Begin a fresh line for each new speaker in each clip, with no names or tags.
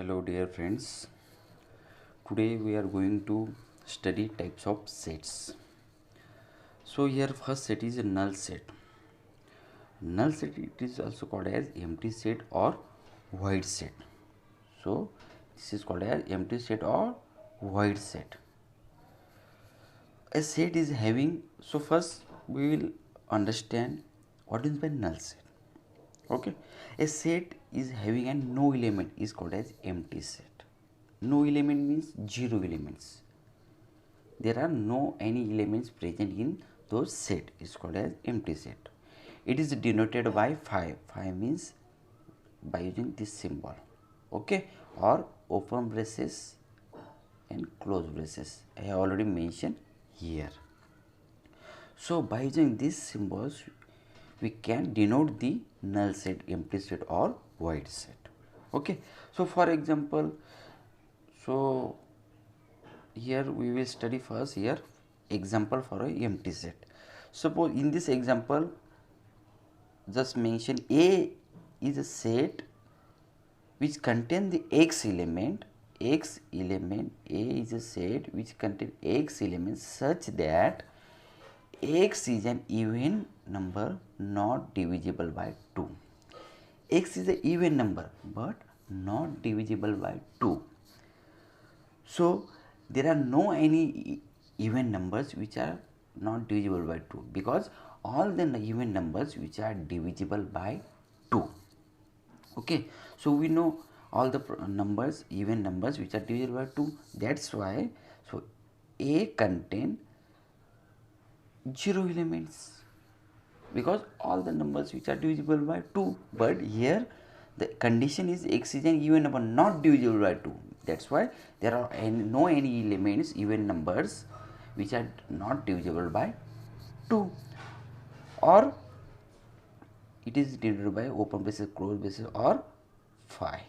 Hello dear friends. Today we are going to study types of sets. So here first set is a null set. Null set it is also called as empty set or void set. So this is called as empty set or void set. A set is having, so first we will understand what is by null set. Okay, a set is having a no element is called as empty set. No element means zero elements. There are no any elements present in those set is called as empty set. It is denoted by 5. 5 means by using this symbol, okay, or open braces and close braces. I have already mentioned here. So by using these symbols we can denote the null set, empty set or void set. Okay, so for example, so here we will study first here example for a empty set. Suppose in this example just mention A is a set which contain the x element. A is a set which contain x elements such that x is an even number not divisible by 2. X is an even number but not divisible by 2. So there are no any even numbers which are not divisible by 2 because all the even numbers which are divisible by 2. Okay, so we know all the numbers, even numbers which are divisible by 2. That's why so A contain 0 elements because all the numbers which are divisible by 2, but here the condition is x is an even number not divisible by 2. That's why there are no any elements, even numbers which are not divisible by 2, or it is denoted by open braces, close braces or 5.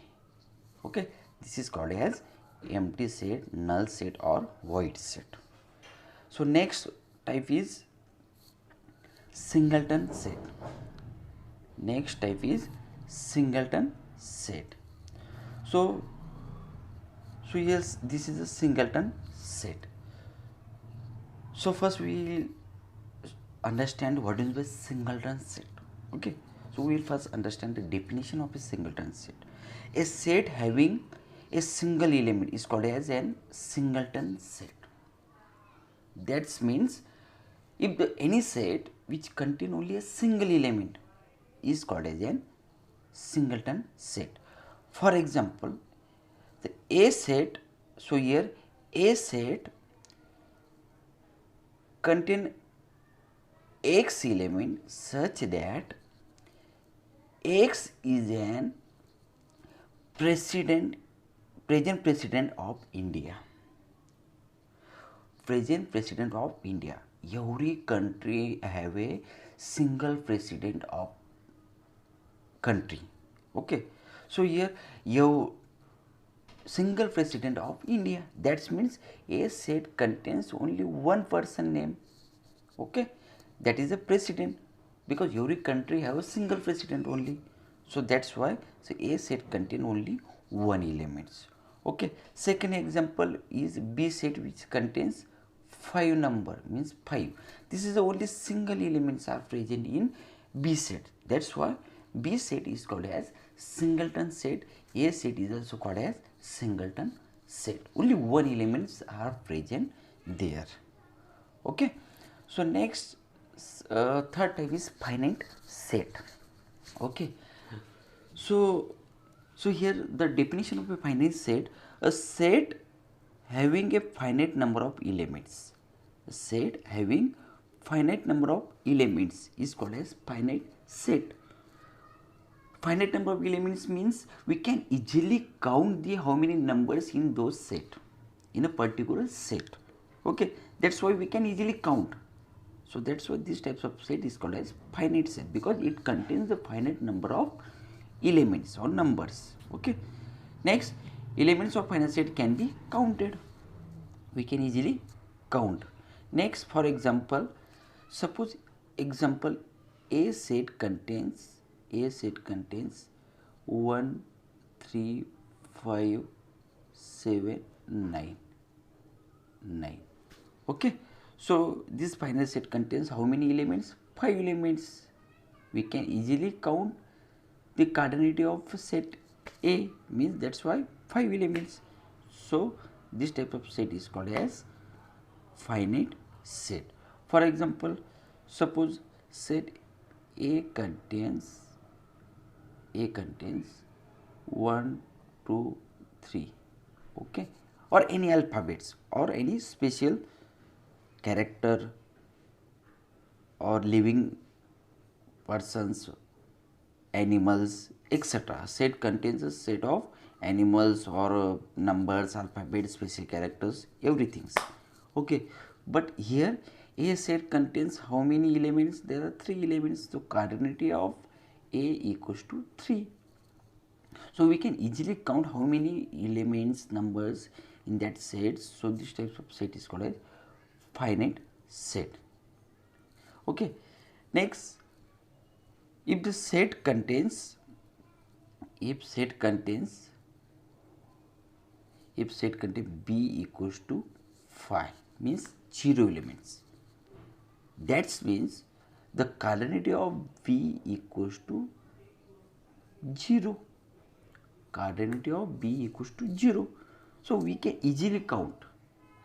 Okay, this is called as empty set, null set or void set. So next type is singleton set. Next type is singleton set. So yes, this is a singleton set. So first we will understand what is a singleton set. Okay, so we will first understand the definition of a singleton set. A set having a single element is called as an singleton set. That means if any set which contain only a single element is called as an singleton set. For example, the A set, so here A set contain x element such that x is an present president of India. Present president of India. Every country have a single president of country. Okay, so here your single president of India, that means a set contains only one person name. Okay, that is a president because every country have a single president only. So that's why so a set contain only one elements. Okay, second example is B set which contains 5 number, means 5. This is the only single elements are present in B set. That's why B set is called as singleton set. A set is also called as singleton set. Only one elements are present there. Okay, so next third type is finite set. Okay, so here the definition of a finite set: a set having a finite number of elements. A set having finite number of elements is called as finite set. Finite number of elements means we can easily count the how many numbers in those set, in a particular set. Okay, that's why we can easily count. So that's why this types of set is called as finite set because it contains the finite number of elements or numbers. Okay, next, elements of finite set can be counted. We can easily count. Next, for example, suppose example A set contains 1, 3, 5 7 9 9. Okay, so this final set contains how many elements? 5 elements. We can easily count the cardinality of set A, means that's why 5 elements. So this type of set is called as finite set. For example, suppose set A contains 1 2 3, okay, or any alphabets or any special character or living persons, animals, etc. Set contains a set of animals or numbers, alphabets, special characters, everything. Okay, but here a set contains how many elements? There are 3 elements. So cardinality of A equals to 3. So we can easily count how many elements, numbers in that set. So this type of set is called a finite set. Okay, next, if the set contains B equals to 5, means 0 elements, that means the cardinality of B equals to 0. Cardinality of B equals to 0. So we can easily count.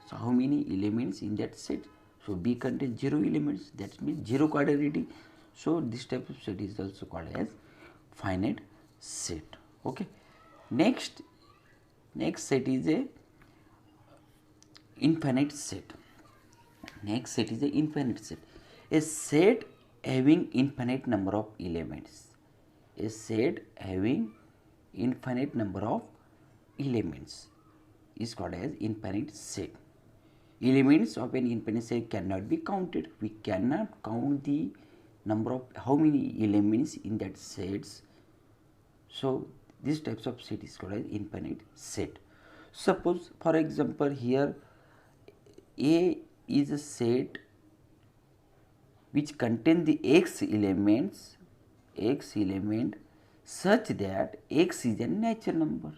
So how many elements in that set? So B contains 0 elements, that means 0 cardinality. So this type of set is also called as finite set. Okay, next set is a infinite set. Next set is a infinite set. A set having infinite number of elements. A set having infinite number of elements is called as infinite set. Elements of an infinite set cannot be counted. We cannot count the number of how many elements in that sets. So this types of set is called as infinite set. Suppose for example here A is a set which contain the x element such that x is a natural number.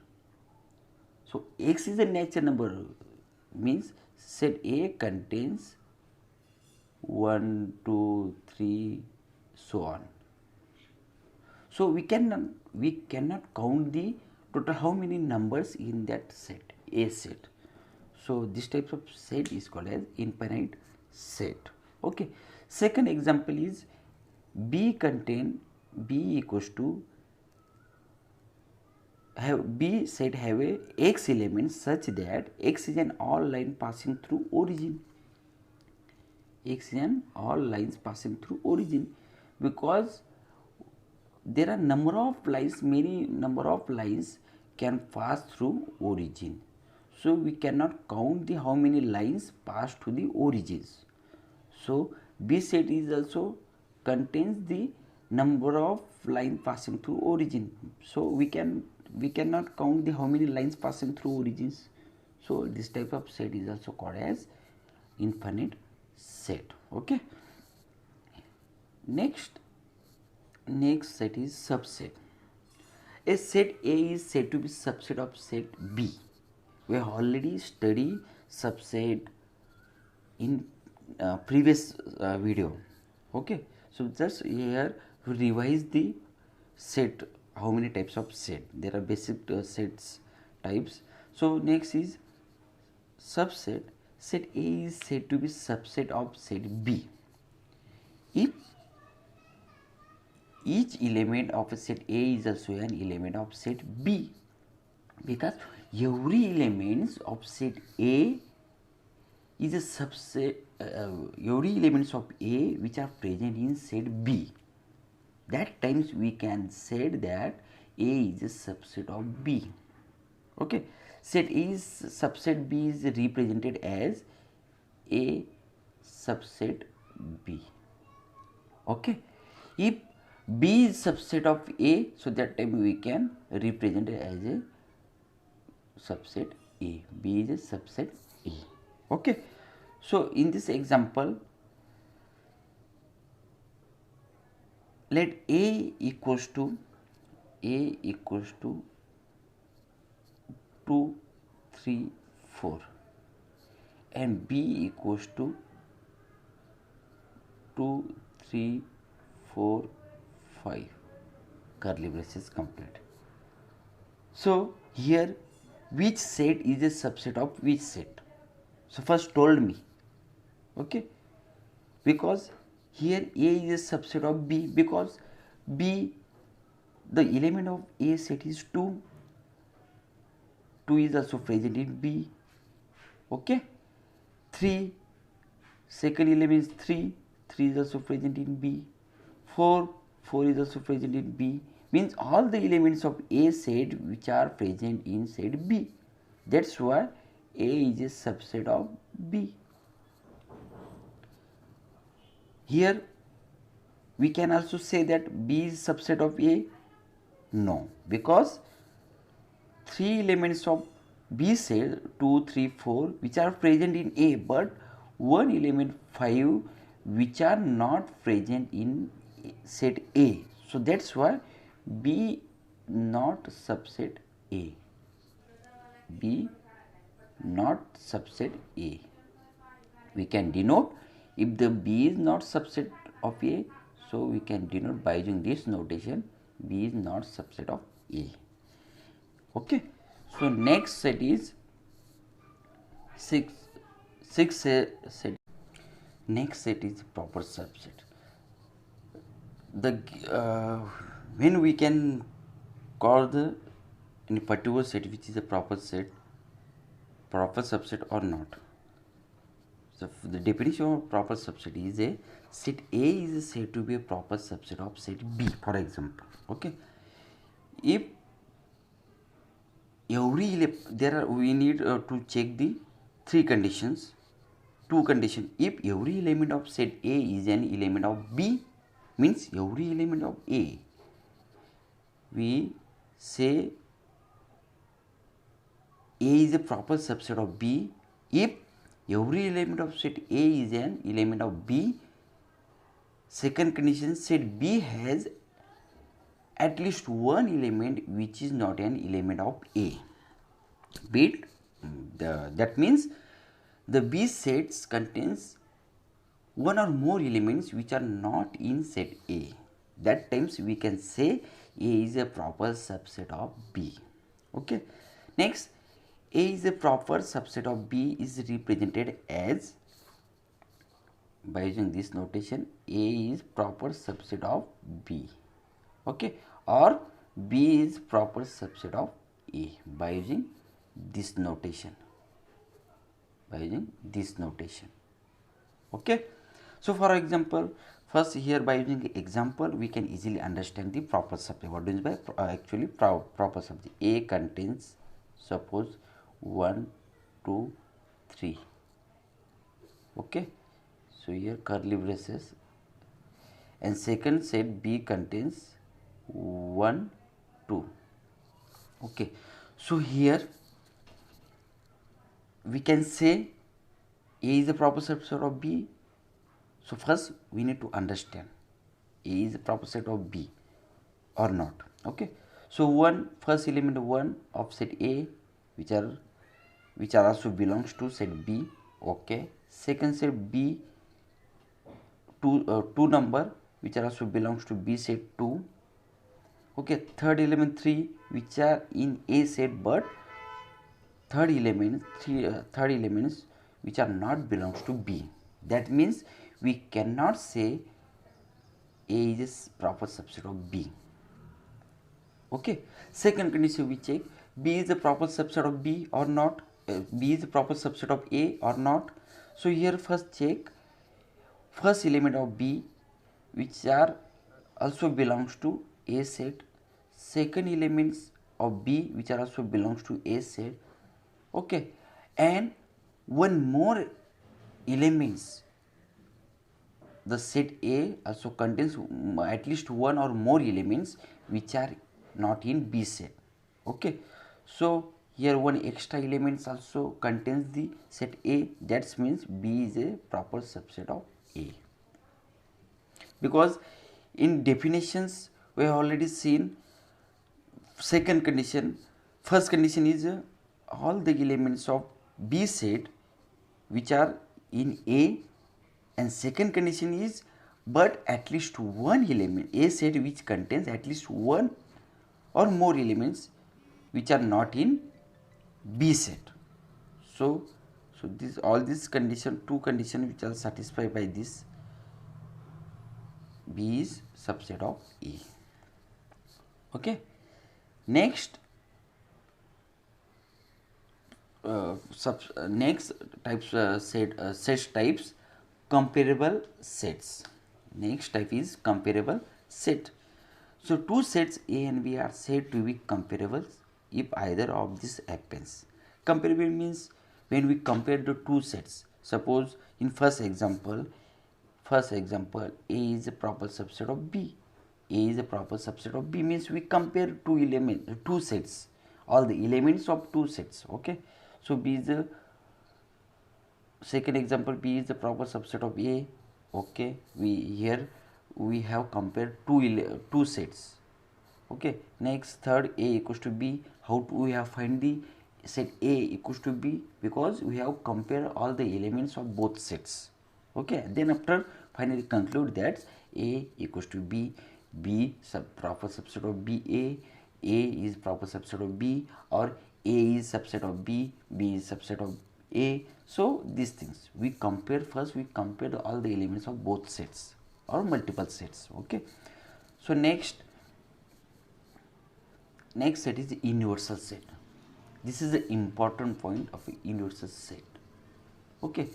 So x is a natural number means set A contains 1 2 3 so on. So we cannot count the total how many numbers in that set, A set. So this type of set is called as infinite set. Okay. Second example is B equals to B set have a x element such that x is an all line passing through origin. X is an all lines passing through origin, because there are number of lines, many number of lines can pass through origin. So we cannot count the how many lines pass to the origins. So B set is also contains the number of lines passing through origin. So we cannot count the how many lines passing through origins. So this type of set is also called as infinite set. Okay. Next set is subset. A set A is said to be subset of set B. We have already studied subset in previous video. Okay, so just here we revise the set, how many types of set. There are basic sets types. So next is subset. Set A is said to be subset of set B if each element of a set A is also an element of set B, because every elements of set A is a subset, every elements of A which are present in set B, that times we can say that A is a subset of B. Okay, set A is subset B is represented as A subset B. Okay, if B is subset of A, so that time we can represent it as a subset A. B is a subset A. Okay, so in this example, let A equals to 2, 3, 4, and B equals to 2, 3, 4, 5. Curly braces complete. So here, which set is a subset of which set? So first told me, okay, because here A is a subset of B, because B, the element of A set is 2, 2 is also present in B, okay. 3, second element is 3, 3 is also present in B. 4, 4 is also present in B, means all the elements of A set which are present in set B. That's why A is a subset of B. Here we can also say that B is subset of A. No, because 3 elements of B set 2, 3, 4 which are present in A, but one element 5 which are not present in set A. So that's why B not subset A. B not subset A. We can denote if the B is not subset of A, so we can denote by using this notation, B is not subset of A. Okay, so next set is 6 set. Next set is proper subset. The when we can call the any particular set which is a proper set, proper subset or not. So the definition of proper subset is a set A is said to be a proper subset of set B, for example. Okay, if we need to check the three conditions, two conditions. If every element of set A is an element of B, means every element of A, we say A is a proper subset of B. If every element of set A is an element of B, second condition, set B has at least one element which is not an element of A. That means the B sets contains one or more elements which are not in set A. That times we can say A is a proper subset of B. Okay. Next, A is a proper subset of B is represented as, by using this notation, A is proper subset of B. Okay, or B is proper subset of A by using this notation. Okay, so for example, first here by using example we can easily understand the proper subset. What do you mean by actually proper subset? A contains, suppose, 1, 2, 3. Okay, so here curly braces, and second set B contains 1, 2. Okay, so here we can say A is a proper subset of B. So first we need to understand A is a proper set of B or not. Okay, so first element 1 of set A which are also belongs to set B. Okay, second set B, two number which are also belongs to B set 2. Okay, third element 3 which are in A set, but third elements which are not belongs to B. That means we cannot say A is a proper subset of B. Okay, second condition we check B is a proper subset of B or not, B is a proper subset of A or not. So here first check first element of B which are also belongs to A set, second elements of B which are also belongs to A set. Okay, and one more elements, the set A also contains at least one or more elements which are not in B set. Okay, so here one extra elements also contains the set A. That means B is a proper subset of A. Because in definitions we have already seen second condition, first condition is all the elements of B set which are in A, and second condition is but at least one element, A set which contains at least one or more elements which are not in B set. So this all these condition, two conditions which are satisfied by this, B is subset of A. Okay. Next, next types set types, comparable sets. Next type is comparable set. So two sets A and B are said to be comparable if either of this happens. Comparable means when we compare the two sets. Suppose in first example, A is a proper subset of B. A is a proper subset of B means we compare two sets, all the elements of two sets. Okay. So B is the second example, B is the proper subset of A. Okay. We have compared two sets. Okay. Next, third, A equals to B. How do we have find the set A equals to B? Because we have compared all the elements of both sets. Okay. Then after finally conclude that A equals to B, B proper subset of A is proper subset of B, or A is subset of B is subset of A. So these things we compare, first we compare all the elements of both sets or multiple sets. Okay. So next set is the universal set. This is the important point of a universal set. Okay.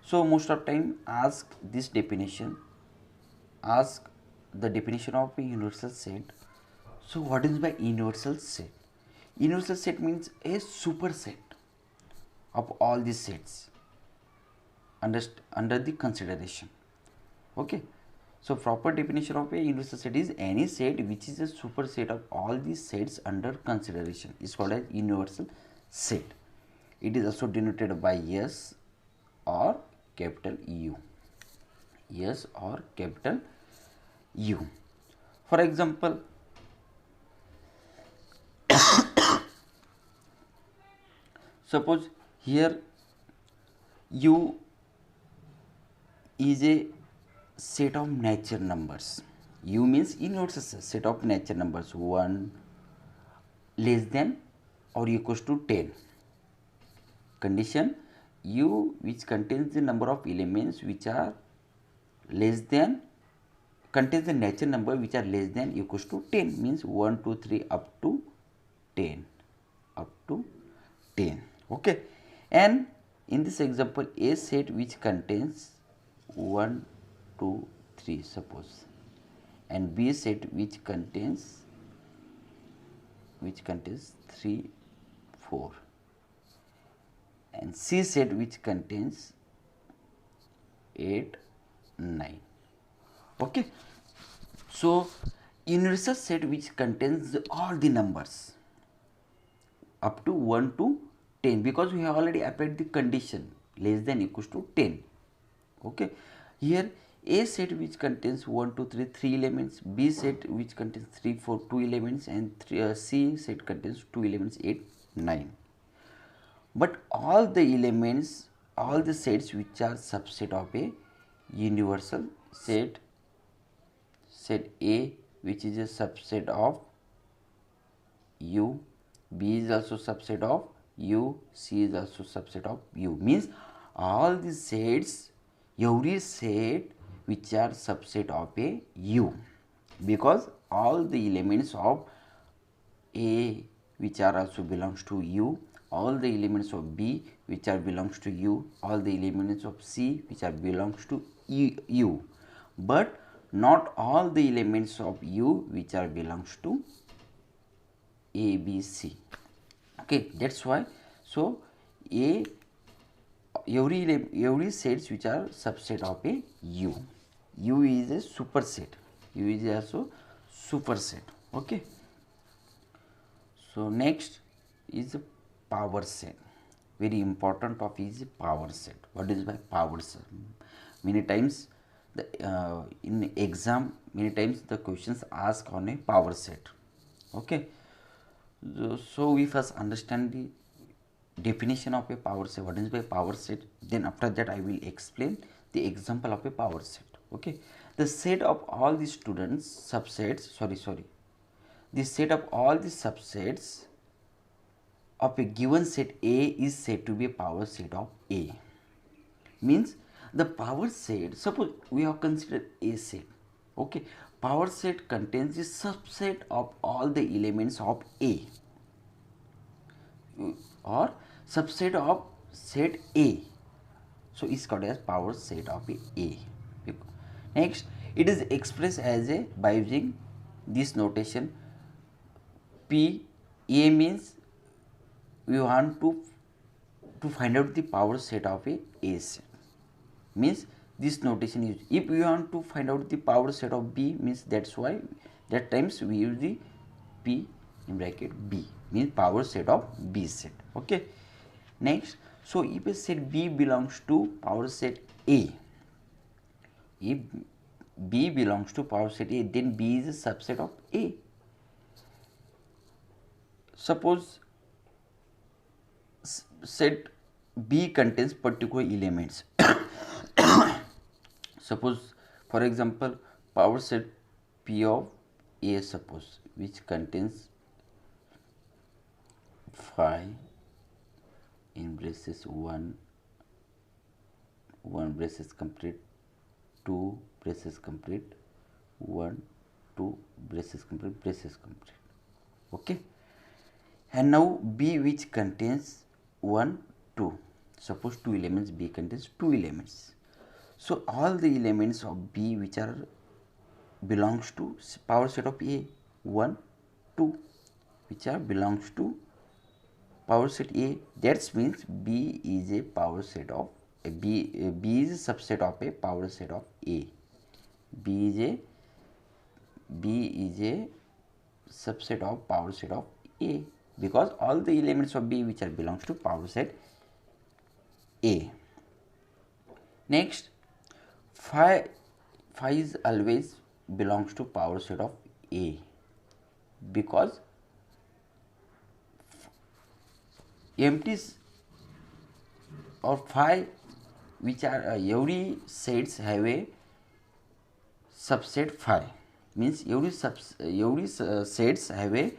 So most of time ask this definition, ask the definition of a universal set. So what is by universal set? Universal set means a superset of all these sets under the consideration. Okay. So proper definition of a universal set is any set which is a superset of all these sets under consideration is called as universal set. It is also denoted by S or capital U. S or capital U. For example, suppose here U is a set of natural numbers. U means universal set of natural numbers 1 less than or equals to 10. Condition, U which contains the number of elements which are less than, contains the natural number which are less than equals to 10 means 1, 2, 3 up to 10. Okay. And in this example, A set which contains 1, 2, 3 suppose, and B set which contains 3, 4, and C set which contains 8, 9. Okay. So universal set which contains all the numbers up to 1 to 10, because we have already applied the condition less than equals to 10. Okay. Here A set which contains 1, 2, 3, 3 elements, B set which contains 3, 4, 2 elements, and C set contains 2 elements, 8, 9. But all the elements, all the sets which are subset of a universal set, set A which is a subset of U, B is also subset of U, C is also subset of U, means all the sets, every set which are subset of a U, because all the elements of A which are also belongs to U, all the elements of B which are belongs to U, all the elements of C which are belongs to U, but not all the elements of U which are belongs to A, B, C. Okay, that's why. So every sets which are subset of a U. U is a superset. U is also superset. Okay. So next is a power set. Very important topic is power set. What is by power set? Many times in exam, many times the questions ask on a power set. Okay. So we first understand the definition of a power set, what is by power set, then after that I will explain the example of a power set. Okay, the set of all the students subsets, sorry, the set of all the subsets of a given set A is said to be a power set of A. Means the power set, suppose we have considered A set. Okay, power set contains the subset of all the elements of A or subset of set A. So is called as power set of A. Next, it is expressed as a by using this notation P. A means we want to find out the power set of A set. Means this notation is, if we want to find out the power set of B, means that's why that times we use the P in bracket B, means power set of B set. Okay, next, so if a set B belongs to power set A, if B belongs to power set A, then B is a subset of A. Suppose set B contains particular elements. Suppose, for example, power set P of A, suppose, which contains 5 in braces 1 braces complete, 2 braces complete, 1 2 braces complete. Okay, and now B which contains 1 2, suppose 2 elements, B contains 2 elements. So all the elements of B which are belongs to power set of A, 1 2, which are belongs to power set A, that means B is a power set of B is a subset of a power set of A. B is a subset of power set of A, because all the elements of B which are belongs to power set A. Next, phi is always belongs to power set of A, because empties or phi which are every sets have a subset phi, means every sets have a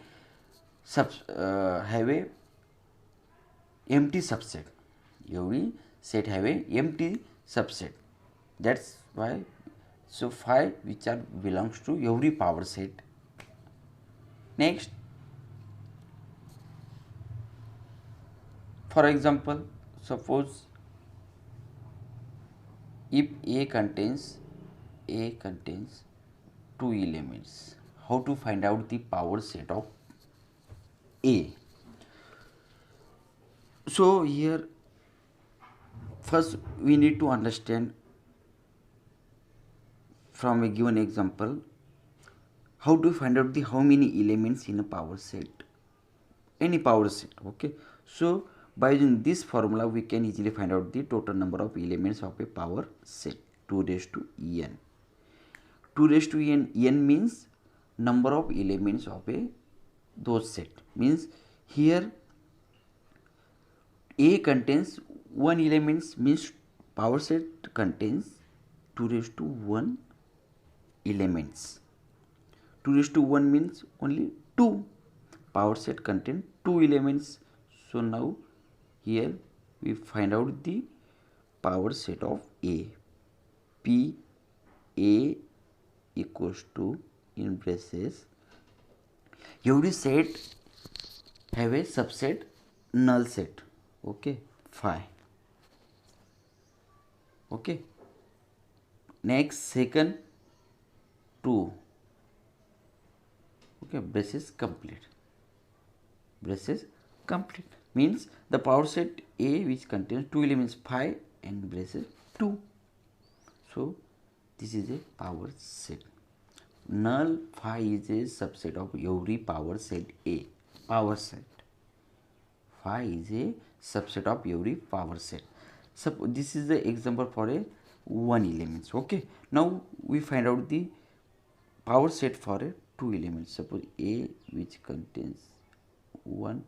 empty subset, every set have a empty subset, that's why, so phi which are belongs to every power set. Next, for example, suppose if A contains 2 elements, how to find out the power set of A? So here first we need to understand from a given example how to find out the how many elements in a power set, any power set. Okay, so by using this formula we can easily find out the total number of elements of a power set, 2 raised to n. 2 raised to n means number of elements of a those set, means here A contains 1 elements, means power set contains 2 raised to 1 elements. 2 raised to 1 means only 2. Power set contains 2 elements. So now here we find out the power set of A. P A equals to, in braces, every set have a subset null set. Okay, phi. Okay, next, second 2. Okay, braces complete. Braces complete means the power set A which contains 2 elements phi and braces 2. So this is a power set. Null phi is a subset of every power set A. Power set. Phi is a subset of every power set. So this is the example for a 1 elements. Okay, now we find out the power set for a 2 elements. Suppose A which contains 1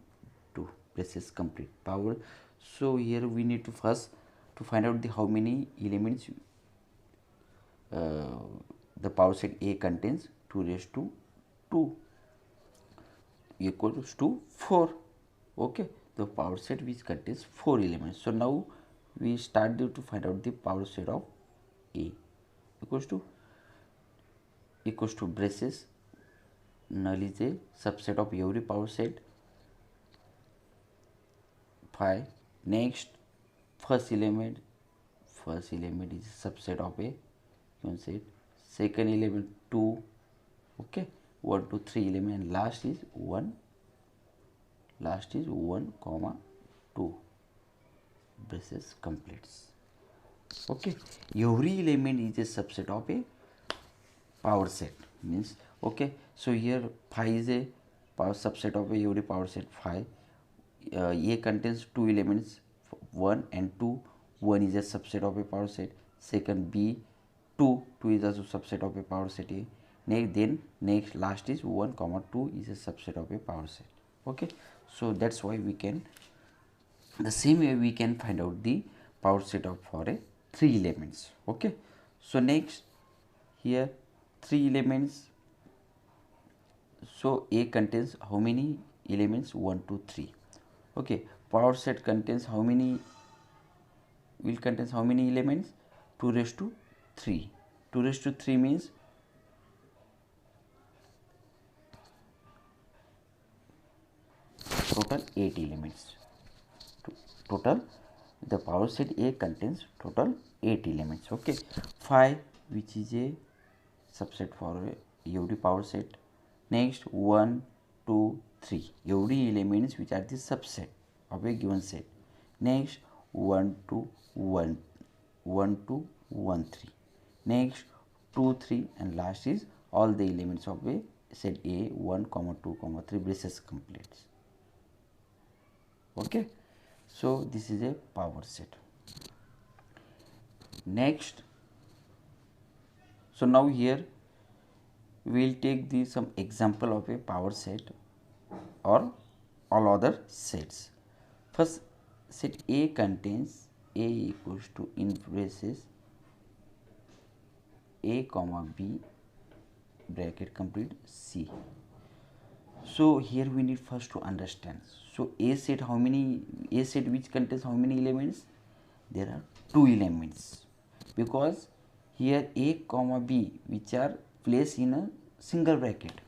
2. braces complete power. So here we need to first to find out the how many elements the power set A contains. 2 raised to 2 equals to 4. Okay, the power set which contains 4 elements. So now we start to find out the power set of A equals to braces. Null is a subset of every power set phi. Next, first element is a subset of a given set. Second element 2, okay, 1 to 3 element, and last is 1 comma 2 braces completes. Okay, every element is a subset of a power set, means okay. So here phi is a power subset of every power set phi. A contains 2 elements, 1 and 2. 1 is a subset of a power set. Second B 2 is also subset of a power set A. Next last is 1 comma 2 is a subset of a power set. Okay, so that's why we can, the same way we can find out the power set of for a 3 elements. Okay, so next here 3 elements. So A contains how many elements? 1 2 3. Okay, power set contains how many, will contains how many elements? 2 raised to 3. 2 raised to 3 means total 8 elements. Total the power set A contains total 8 elements. Okay, phi which is a subset for every power set. Next 1 2 3 every elements which are the subset of a given set. Next 1 2 1 1 2 1 3. Next 2 3 and last is all the elements of a set A 1 comma 2 comma 3 braces completes. Okay, so this is a power set. Next, so now here we will take the some example of a power set or all other sets. First, set A contains A equals to in braces A comma B bracket complete C. So here we need first to understand. So A set which contains how many elements? There are 2 elements, because here A comma B which are placed in a single bracket.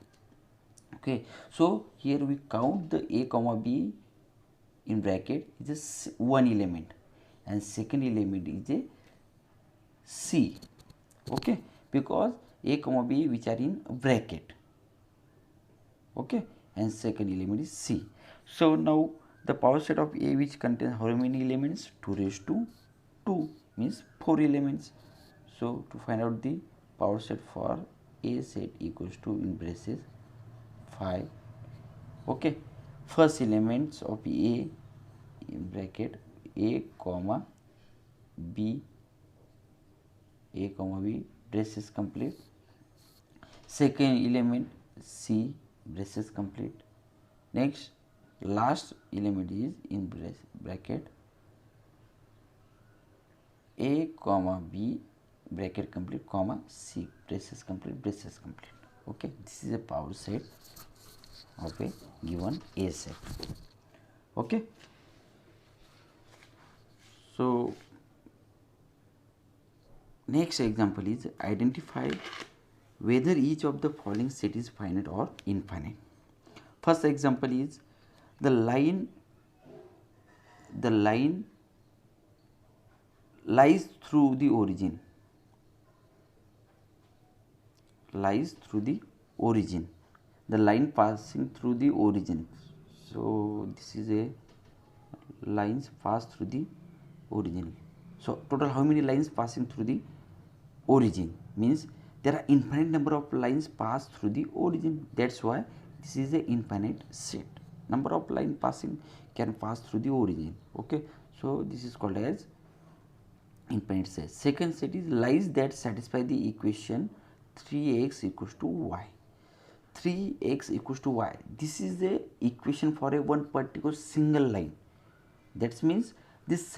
Okay, so here we count the A comma B in bracket is a 1 element, and second element is a C. Okay, because A comma B which are in bracket. Okay, and second element is C. So now the power set of A which contains how many elements? 2 raised to 2 means 4 elements. So to find out the power set for A set equals to in braces phi. Okay, first elements of A in bracket A comma B braces complete. Second element C braces complete. Next last element is in bracket A comma B bracket complete comma C braces complete. Okay, this is a power set of a given A set. Okay, so next example is identify whether each of the following set is finite or infinite. First example is the line lies through the origin. The line passing through the origin. So this is a lines pass through the origin. So total how many lines passing through the origin? Means there are infinite number of lines pass through the origin. That's why this is a infinite set. Number of line passing can pass through the origin. Okay, so this is called as infinite set. Second set is lines that satisfy the equation 3x equals to y. 3x equals to y. This is the equation for a one particular single line. That means this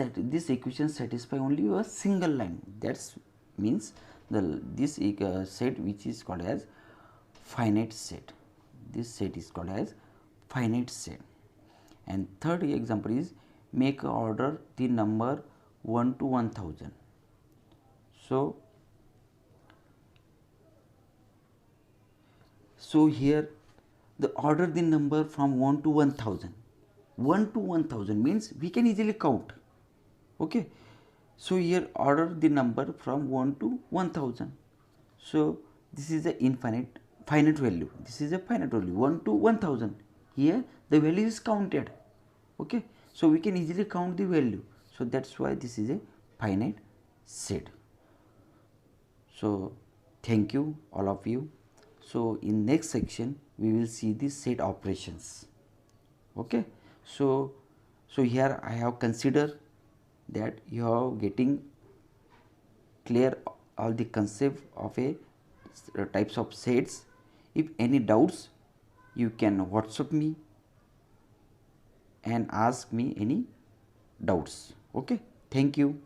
equation satisfy only a single line. That means this set which is called as finite set. This set is called as finite set. And third example is make a order the number 1 to 1000. So here the order the number from 1 to 1000. 1 to 1000 means we can easily count. Okay. So here order the number from 1 to 1000. So this is a finite value. This is a finite value 1 to 1000. Here the value is counted. Okay. So we can easily count the value. So that's why this is a finite set. So thank you all of you. So in next section we will see the set operations. Okay. So here I have considered that you are getting clear all the concept of a types of sets. If any doubts, you can WhatsApp me and ask me any doubts. Okay. Thank you.